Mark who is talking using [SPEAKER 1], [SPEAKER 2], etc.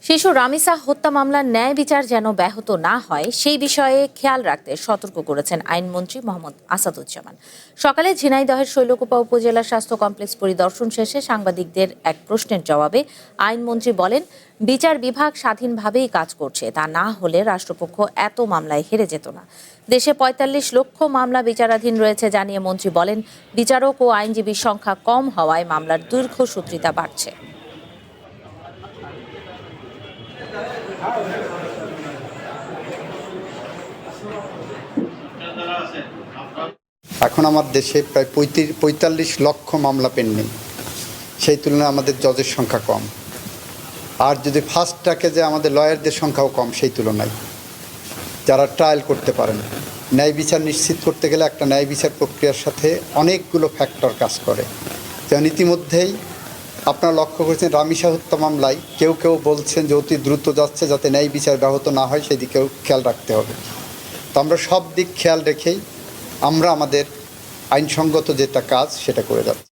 [SPEAKER 1] শিশু রামিসা হত্যা মামলার ন্যায় বিচার যেন ব্যাহত না হয় সেই বিষয়ে খেয়াল রাখতে সতর্ক করেছেন আইনমন্ত্রী মোহাম্মদ আসাদুজ্জামান। সকালে ঝিনাইদহের শৈলকুপা উপজেলা স্বাস্থ্য কমপ্লেক্স পরিদর্শন শেষে সাংবাদিকদের এক প্রশ্নের জবাবে আইনমন্ত্রী বলেন, বিচার বিভাগ স্বাধীনভাবেই কাজ করছে, তা না হলে রাষ্ট্রপক্ষ এত মামলায় হেরে যেত না। দেশে ৪৫ লক্ষ মামলা বিচারাধীন রয়েছে জানিয়ে মন্ত্রী বলেন, বিচারক ও আইনজীবীর সংখ্যা কম হওয়ায় মামলার দীর্ঘসূত্রিতা বাড়ছে।
[SPEAKER 2] এখন আমার দেশে প্রায় ৪৫ লক্ষ মামলা পেন্ডিং, সেই তুলনায় আমাদের জজের সংখ্যা কম। আর যদি ফাস্ট ট্র্যাকে যে আমাদের লয়ারদের সংখ্যাও কম সেই তুলনায়, যারা ট্রায়াল করতে পারেন। ন্যায় বিচার নিশ্চিত করতে গেলে একটা ন্যায় বিচার প্রক্রিয়ার সাথে অনেকগুলো ফ্যাক্টর কাজ করে। যেমন ইতিমধ্যেই আপনারা লক্ষ্য করেছেন রামিসা হত্যা মামলায় কেউ কেউ বলছেন যে অতি দ্রুত যাচ্ছে, যাতে ন্যায় বিচার ব্যাহত না হয় সেদিকেও খেয়াল রাখতে হবে। তো আমরা সব দিক খেয়াল রেখেই আমরা আমাদের আইনসঙ্গত যেটা কাজ সেটা করে যাচ্ছি।